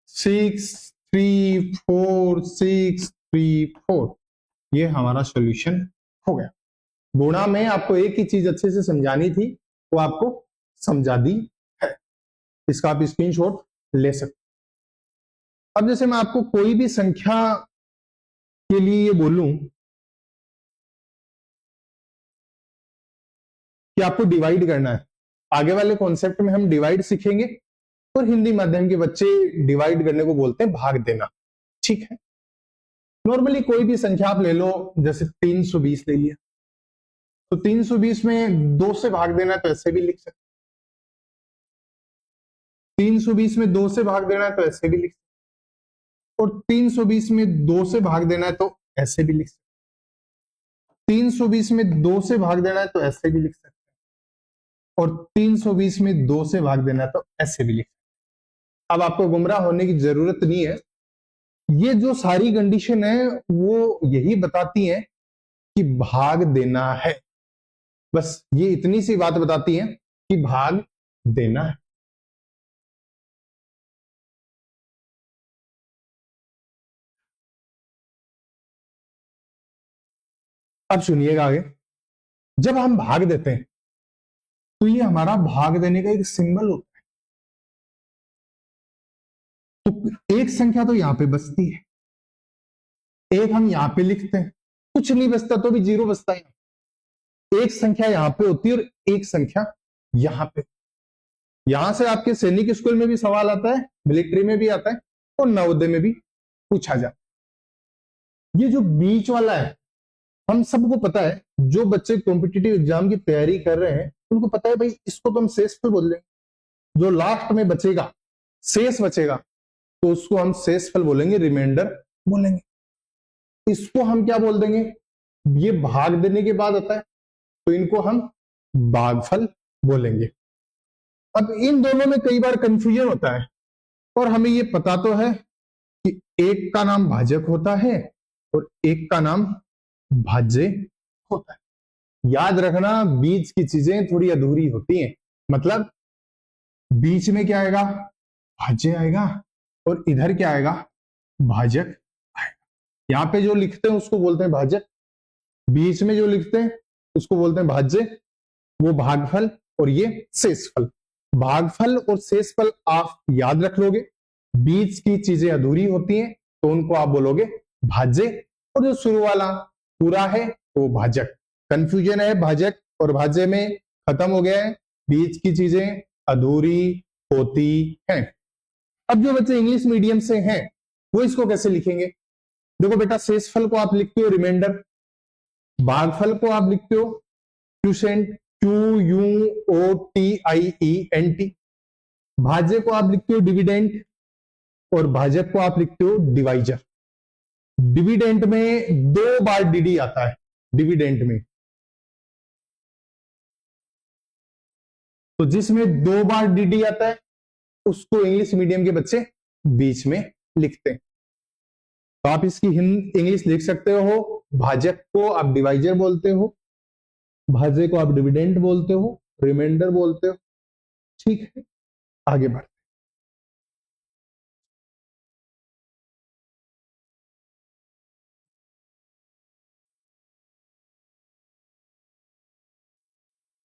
6 3 4 6 3 4। ये हमारा सॉल्यूशन हो गया। गुणा में आपको एक ही चीज अच्छे से समझानी थी, वो आपको समझा दी है। इसका आप स्क्रीनशॉट ले सकते। अब जैसे मैं आपको कोई भी संख्या के लिए ये बोलूं कि आपको डिवाइड करना है, आगे वाले कॉन्सेप्ट में हम डिवाइड सीखेंगे और हिंदी माध्यम के बच्चे डिवाइड करने को बोलते हैं भाग देना। ठीक है, नॉर्मली कोई भी संख्या आप ले लो, जैसे 320 ले लिया तो 320 में 2 से भाग देना है तो ऐसे भी लिख सकते। 320 में 2 से भाग देना है तो ऐसे भी लिख सकते, और 320 में 2 से भाग देना है तो ऐसे भी लिख सकते। 320 में 2 से भाग देना है तो ऐसे भी लिख सकते, और 320 में 2 से भाग देना है तो ऐसे भी लिख सकते। अब आपको गुमराह होने की जरूरत नहीं है, ये जो सारी कंडीशन है वो यही बताती है कि भाग देना है। बस ये इतनी सी बात बताती है कि भाग देना है। अब सुनिएगा आगे, जब हम भाग देते हैं तो ये हमारा भाग देने का एक सिंबल होता है। तो एक संख्या तो यहां पे बचती है, एक हम यहां पे लिखते हैं, कुछ नहीं बचता तो भी जीरो बचता है। एक संख्या यहां पे होती है और एक संख्या यहां पे। यहां से आपके सैनिक स्कूल में भी सवाल आता है, मिलिट्री में भी आता है और नवोदय में भी पूछा जाता है। ये जो बीच वाला है, हम सबको पता है, जो बच्चे कॉम्पिटिटिव एग्जाम की तैयारी कर रहे हैं उनको पता है भाई, इसको तो हम शेषफल बोल देंगे। जो लास्ट में बचेगा, शेष बचेगा, तो उसको हम शेषफल बोलेंगे, रिमाइंडर बोलेंगे। इसको हम क्या बोल देंगे? ये भाग देने के बाद आता है तो इनको हम भागफल बोलेंगे। अब इन दोनों में कई बार कंफ्यूजन होता है, और हमें ये पता तो है कि एक का नाम भाजक होता है और एक का नाम भाज्य होता है। याद रखना, बीच की चीजें थोड़ी अधूरी होती हैं। मतलब बीच में क्या आएगा? भाज्य आएगा, और इधर क्या आएगा? भाजक आएगा। यहां पे जो लिखते हैं उसको बोलते हैं भाजक, बीच में जो लिखते हैं उसको बोलते हैं भाज्य, वो भागफल और ये शेषफल। भागफल और शेषफल आप याद रख लोगे। बीच की चीजें अधूरी होती हैं तो उनको आप बोलोगे भाज्य, और जो शुरू वाला पूरा है वो भाजक। कंफ्यूजन है भाजक और भाज्य में, खत्म हो गया है। बीच की चीजें अधूरी होती हैं। अब जो बच्चे इंग्लिश मीडियम से हैं वो इसको कैसे लिखेंगे? देखो बेटा, शेषफल को आप लिखते हो रिमाइंडर, भागफल को आप लिखते हो क्यूसेंट, QUOTIENT, भाज्य को आप लिखते हो डिविडेंट, और भाजक को आप लिखते हो डिवाइजर। डिविडेंट में 2 बार डीडी आता है, डिविडेंट में तो जिसमें 2 बार डीडी आता है उसको इंग्लिश मीडियम के बच्चे बीच में लिखते हैं। तो आप इसकी इंग्लिश लिख सकते हो, भाजक को आप डिवाइजर बोलते हो, भाज्य को आप डिविडेंड बोलते हो, रिमाइंडर बोलते हो। ठीक है, आगे बढ़।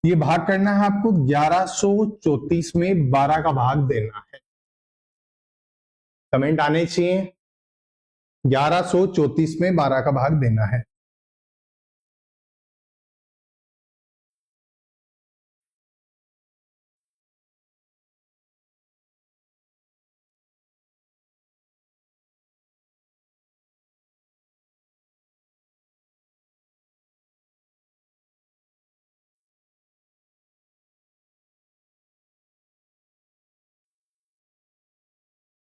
ये भाग करना है आपको, 1134 में 12 का भाग देना है। कमेंट आने चाहिए, 1134 में 12 का भाग देना है।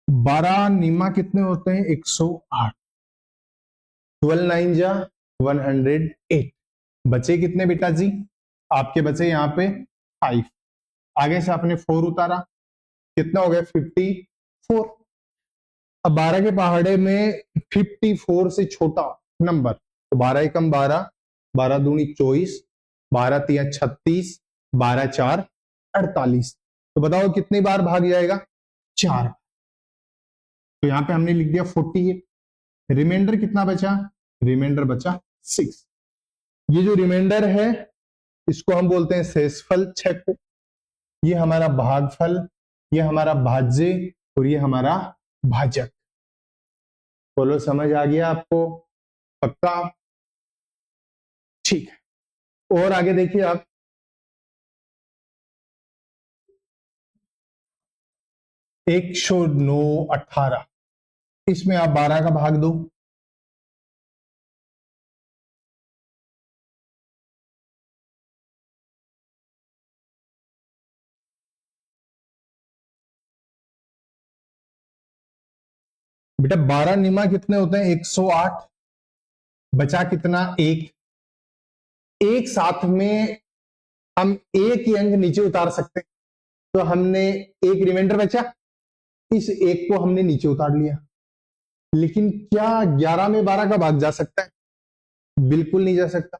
12 निमा कितने होते हैं? 108। 12 9 जा 108। बचे कितने बेटा जी? आपके बचे यहाँ पे 5। आगे से आपने 4 उतारा, कितना हो गया? 54। अब 12 के पहाड़े में 54 से छोटा नंबर तो 12 एकम 12, 12 दूनी 24, 12 तिया 36, 12 4 48। तो बताओ कितनी बार भाग जाएगा? 4। तो यहां पे हमने लिख दिया 48। रिमाइंडर कितना बचा? रिमाइंडर बचा 6। ये जो रिमाइंडर है इसको हम बोलते हैं शेषफल 6 को। ये हमारा भागफल, ये हमारा भाज्य और ये हमारा भाजक। बोलो समझ आ गया आपको? पक्का? ठीक है। और आगे देखिए आप, एक सौ 9 18, इसमें आप 12 का भाग दो। बेटा 12 निमा कितने होते हैं? 108। बचा कितना? एक। एक साथ में हम एक ही अंक नीचे उतार सकते हैं, तो हमने एक रिमाइंडर बचा, इस एक को हमने नीचे उतार लिया। लेकिन क्या 11 में 12 का भाग जा सकता है? बिल्कुल नहीं जा सकता।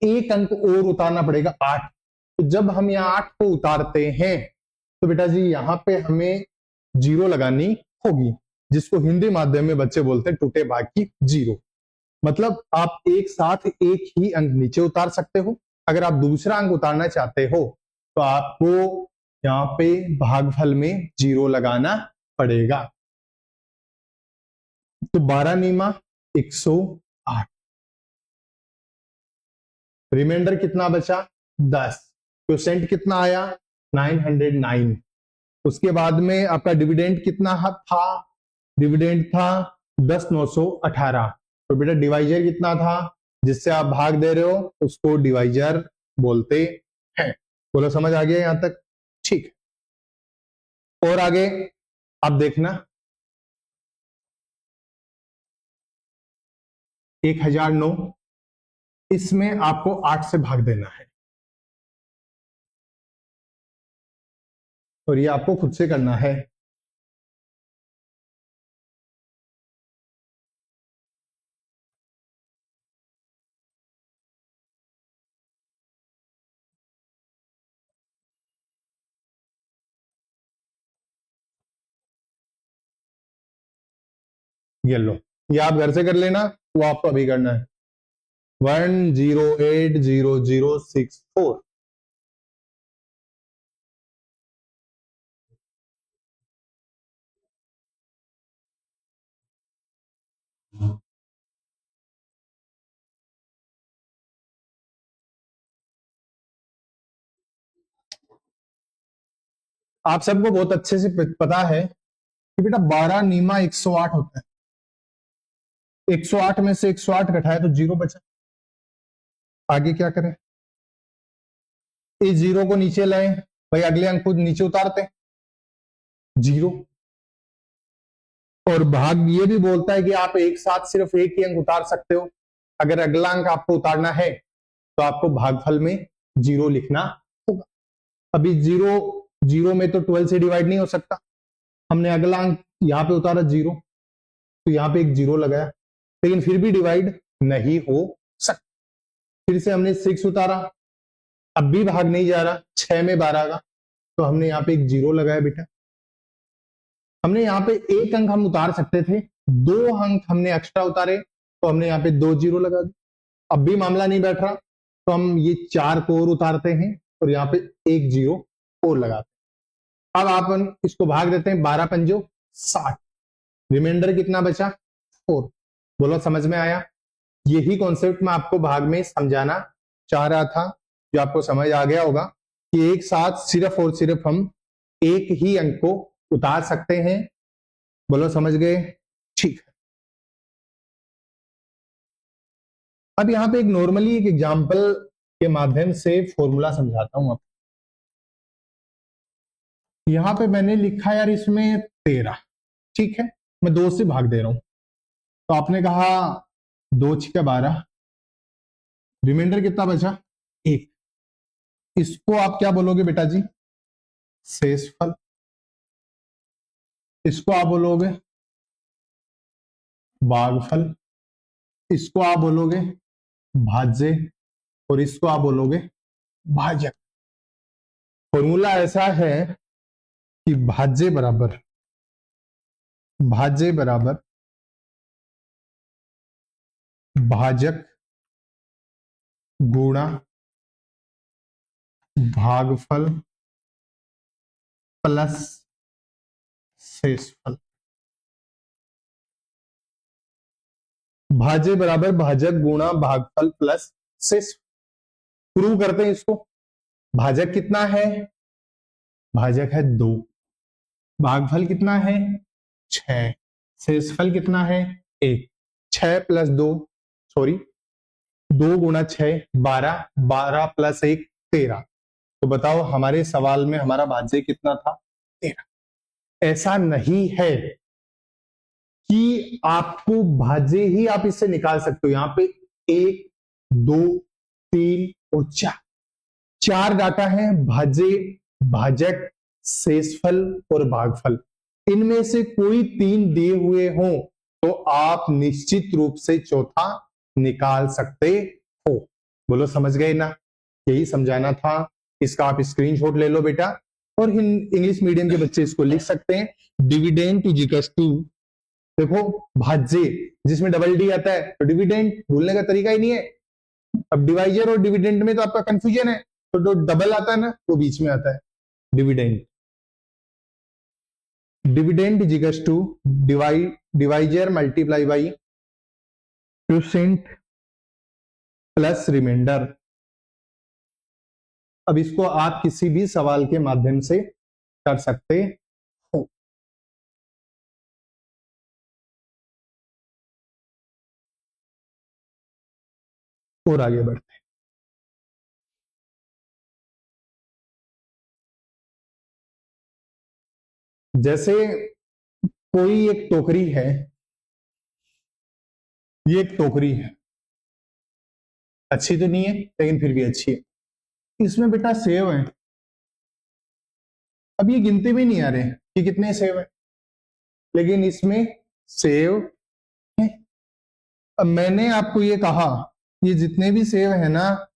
एक अंक और उतारना पड़ेगा, 8। तो जब हम यहाँ 8 को उतारते हैं तो बेटा जी यहाँ पे हमें जीरो लगानी होगी, जिसको हिंदी माध्यम में बच्चे बोलते हैं टूटे भाग की जीरो। मतलब आप एक साथ एक ही अंक नीचे उतार सकते हो। अगर आप दूसरा अंक उतारना चाहते हो तो आपको यहाँ पे भागफल में जीरो लगाना पड़ेगा। तो 12 निमा 108। रिमाइंडर कितना बचा? 10। क्वोशेंट कितना आया? 909। उसके बाद में आपका डिविडेंड कितना था? डिविडेंड था 10,918। तो बेटा डिवाइजर कितना था? जिससे आप भाग दे रहे हो उसको डिवाइजर बोलते हैं। बोलो समझ आ गया यहां तक? ठीक। और आगे आप देखना, 1009, इसमें आपको 8 से भाग देना है और ये आपको खुद से करना है। ये लो, ये आप घर से कर लेना, वो आपको अभी करना है। 1080064। आप सबको बहुत अच्छे से पता है कि बेटा 12 नीमा 108 होता है। 108 में से 108 घटाए तो जीरो बचा। आगे क्या करें? इस जीरो को नीचे लाए, भाई अगले अंक को नीचे उतारते हैं, जीरो। और भाग ये भी बोलता है कि आप एक साथ सिर्फ एक ही अंक उतार सकते हो। अगर अगला अंक आपको उतारना है तो आपको भागफल में जीरो लिखना होगा। अभी जीरो, जीरो में तो 12 से डिवाइड नहीं हो सकता। हमने अगला अंक यहाँ पे उतारा जीरो, तो यहाँ पे एक जीरो लगाया, लेकिन फिर भी डिवाइड नहीं हो सकता। फिर से हमने 6 उतारा, अब भी भाग नहीं जा रहा, 6 में 12 का, तो हमने यहाँ पे एक जीरो लगाया बेटा। हमने यहाँ पे एक अंक हम उतार सकते थे, 2 अंक हमने एक्स्ट्रा उतारे, तो हमने यहाँ पे 2 जीरो लगा दी। अब भी मामला नहीं बैठ रहा, तो हम ये 4 को और उतारते हैं और यहाँ पे एक जीरो और लगाते हैं। अब आप इसको भाग देते हैं, 12 पंजो 60। रिमाइंडर कितना बचा? 4। बोलो समझ में आया? यही कॉन्सेप्ट मैं आपको भाग में समझाना चाह रहा था, जो आपको समझ आ गया होगा कि एक साथ सिर्फ और सिर्फ हम एक ही अंक को उतार सकते हैं। बोलो समझ गए? ठीक है। अब यहां पे एक नॉर्मली एक एग्जांपल के माध्यम से फॉर्मूला समझाता हूं आपको। यहां पे मैंने लिखा यार इसमें 13, ठीक है, मैं 2 से भाग दे रहा हूं। तो आपने कहा 2 × 12, रिमाइंडर कितना बचा? 1। इसको आप क्या बोलोगे बेटा जी? शेषफल। इसको आप बोलोगे भागफल, इसको आप बोलोगे भाज्य, और इसको आप बोलोगे भाजक। फॉर्मूला ऐसा है कि भाज्य बराबर भाजक गुणा भागफल प्लस शेषफल। भाज्य बराबर भाजक गुणा भागफल प्लस शेष। प्रूव करते हैं इसको। भाजक कितना है? भाजक है 2। भागफल कितना है? 6। शेषफल कितना है? 1। 6 + 2, सॉरी 2 × 6 12, 12 + 1 13। तो बताओ हमारे सवाल में हमारा भाज्य कितना था? 13। ऐसा नहीं है कि आपको भाज्य ही आप इससे निकाल सकते हो। यहां पे 1 2 3 और 4 डाटा है, भाज्य, भाजक, शेषफल और भागफल। इनमें से कोई 3 दिए हुए हों तो आप निश्चित रूप से चौथा निकाल सकते हो। बोलो समझ गए ना? यही समझाना था। इसका आप स्क्रीनशॉट ले लो बेटा, और इंग्लिश मीडियम के बच्चे इसको लिख सकते हैं। डिविडेंड इज इक्वल टू, देखो भाज्य जिसमें डबल डी आता है तो डिविडेंड भूलने का तरीका ही नहीं है। अब डिवाइजर और डिविडेंड में तो आपका कंफ्यूजन है, तो जो डबल आता है ना वो बीच में आता है, dividend. Dividend is equal to divisor multiply by quotient plus remainder. अब इसको आप किसी भी सवाल के माध्यम से कर सकते हो। और आगे बढ़ते हैं। जैसे कोई एक टोकरी है, ये एक टोकरी है, अच्छी तो नहीं है लेकिन फिर भी अच्छी है। इसमें बेटा सेब है। अब ये गिनते में नहीं आ रहे कि कितने सेब है, लेकिन इसमें सेब है। अब मैंने आपको ये कहा, ये जितने भी सेब है ना,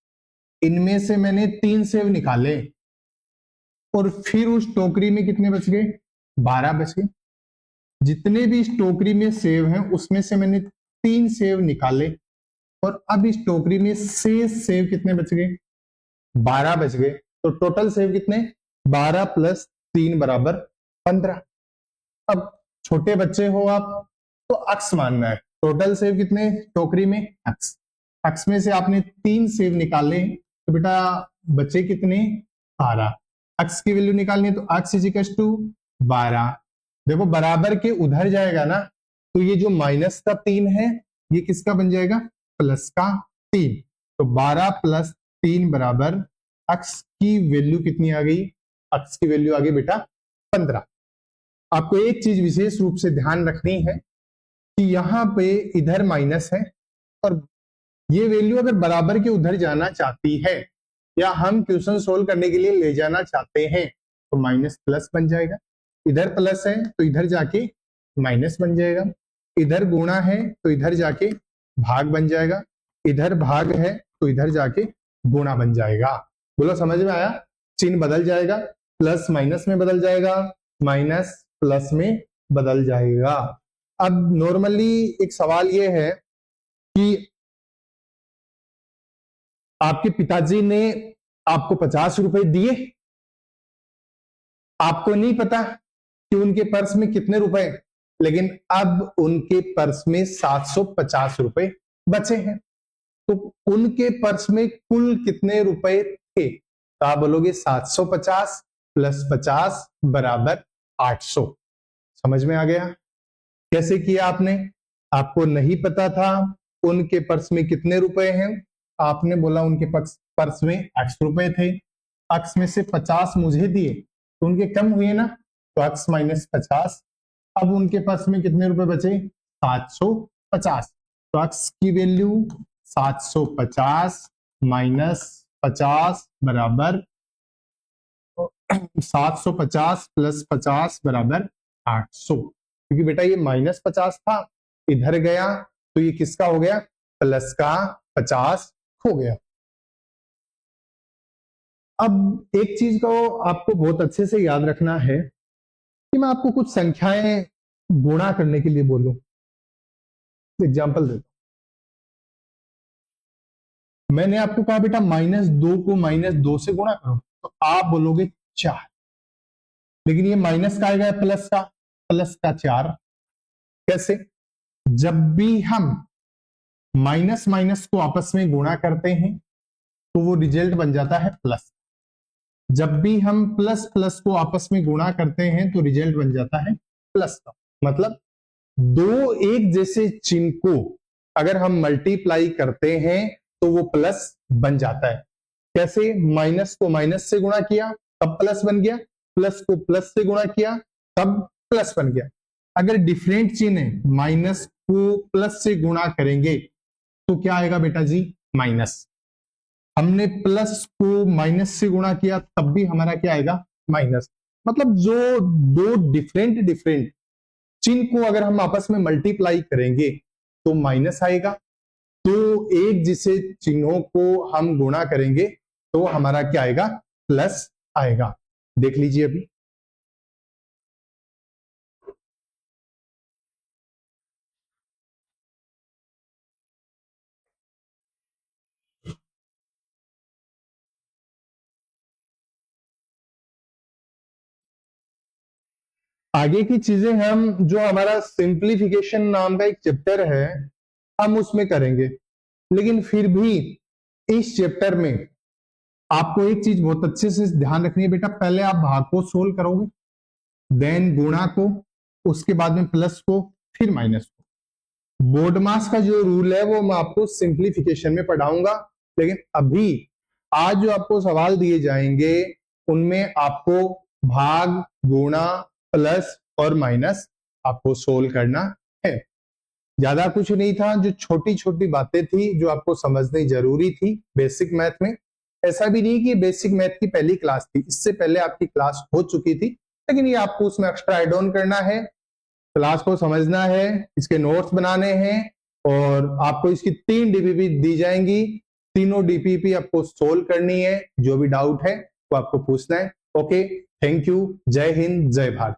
इनमें से मैंने 3 सेब निकाले, और फिर उस टोकरी में कितने बच गए? 12 बच गए। जितने भी इस टोकरी में सेब हैं उसमें से मैंने 3 सेब निकाले, और अब इस टोकरी में शेष सेब कितने बच गए? 12 बच गए। तो टोटल सेब कितने? 12 + 3 = 15। अब छोटे बच्चे हो आप तो अक्स मानना है। टोटल सेब कितने टोकरी में? अक्स। अक्स में से आपने 3 सेब निकाले तो बेटा बचे कितने? 12। अक्स की वैल्यू निकालनी है तो अक्स इज इक्वल टू 12। देखो बराबर के उधर जाएगा ना, तो ये जो माइनस का 3 है ये किसका बन जाएगा? प्लस का 3। तो 12 + 3 = अक्स की वैल्यू कितनी आ गई? अक्स की वैल्यू आ गई बेटा 15। आपको एक चीज विशेष रूप से ध्यान रखनी है कि यहां पे इधर माइनस है, और ये वैल्यू अगर बराबर के उधर जाना चाहती है या हम क्वेश्चन सोल्व करने के लिए ले जाना चाहते हैं तो माइनस प्लस बन जाएगा। इधर प्लस है तो इधर जाके माइनस बन जाएगा। इधर गुणा है तो इधर जाके भाग बन जाएगा। इधर भाग है तो इधर जाके गुणा बन जाएगा। बोलो समझ में आया? चिन्ह बदल जाएगा, प्लस माइनस में बदल जाएगा, माइनस प्लस में बदल जाएगा। अब नॉर्मली एक सवाल ये है कि आपके पिताजी ने आपको 50 रुपए दिए, आपको नहीं पता कि उनके पर्स में कितने रुपए, लेकिन अब उनके पर्स में 750 रुपए बचे हैं। तो उनके पर्स में कुल कितने रुपए थे? तो आप बोलोगे 750 + 50 = 800। समझ में आ गया? कैसे किया आपने? आपको नहीं पता था उनके पर्स में कितने रुपए हैं, आपने बोला उनके पर्स में x रुपए थे, x में से 50 मुझे दिए तो उनके कम हुए ना, तो x - 50 अब उनके पास में कितने रुपए बचे? 750। तो x की वैल्यू 750 माइनस 50 बराबर 750 प्लस 50 बराबर 800, क्योंकि बेटा ये -50 था, इधर गया तो ये किसका हो गया? प्लस का 50 हो गया। अब एक चीज को आपको बहुत अच्छे से याद रखना है कि मैं आपको कुछ संख्याएं गुणा करने के लिए बोलूं। एग्जाम्पल देता हूं, मैंने आपको कहा बेटा -2 को -2 से गुणा करो, तो आप बोलोगे 4, लेकिन ये माइनस का आएगा प्लस का 4। कैसे? जब भी हम माइनस माइनस को आपस में गुणा करते हैं तो वो रिजल्ट बन जाता है प्लस। जब भी हम प्लस प्लस को आपस में गुणा करते हैं तो रिजल्ट बन जाता है प्लस का। मतलब दो एक जैसे चिन्ह को अगर हम मल्टीप्लाई करते हैं तो वो प्लस बन जाता है। कैसे? माइनस को माइनस से गुणा किया तब प्लस बन गया, प्लस को प्लस से गुणा किया तब प्लस बन गया। अगर डिफरेंट चिन्ह है, माइनस को प्लस से गुणा करेंगे तो क्या आएगा बेटा जी? माइनस। हमने प्लस को माइनस से गुणा किया तब भी हमारा क्या आएगा? माइनस। मतलब जो दो डिफरेंट डिफरेंट चिन्ह को अगर हम आपस में मल्टीप्लाई करेंगे तो माइनस आएगा, तो एक जैसे चिन्हों को हम गुणा करेंगे तो हमारा क्या आएगा? प्लस आएगा। देख लीजिए अभी। आगे की चीजें हम जो हमारा सिंप्लीफिकेशन नाम का एक चैप्टर है हम उसमें करेंगे, लेकिन फिर भी इस चैप्टर में आपको एक चीज बहुत अच्छे से ध्यान रखनी है बेटा। पहले आप भाग को सोल्व करोगे, देन गुणा को, उसके बाद में प्लस को, फिर माइनस को। बोर्ड मास का जो रूल है वो मैं आपको सिंप्लीफिकेशन में पढ़ाऊंगा, लेकिन अभी आज जो आपको सवाल दिए जाएंगे उनमें आपको भाग, गुणा, प्लस और माइनस आपको सोल्व करना है। ज्यादा कुछ नहीं था, जो छोटी छोटी बातें थी जो आपको समझनी जरूरी थी बेसिक मैथ में। ऐसा भी नहीं कि बेसिक मैथ की पहली क्लास थी, इससे पहले आपकी क्लास हो चुकी थी, लेकिन ये आपको उसमें एक्स्ट्रा एड ऑन करना है, क्लास को समझना है, इसके नोट्स बनाने हैं और आपको इसकी 3 डीपीपी दी जाएंगी। तीनों डीपीपी आपको सोल्व करनी है, जो भी डाउट है वो आपको पूछना है। ओके, थैंक यू, जय हिंद, जय भारत।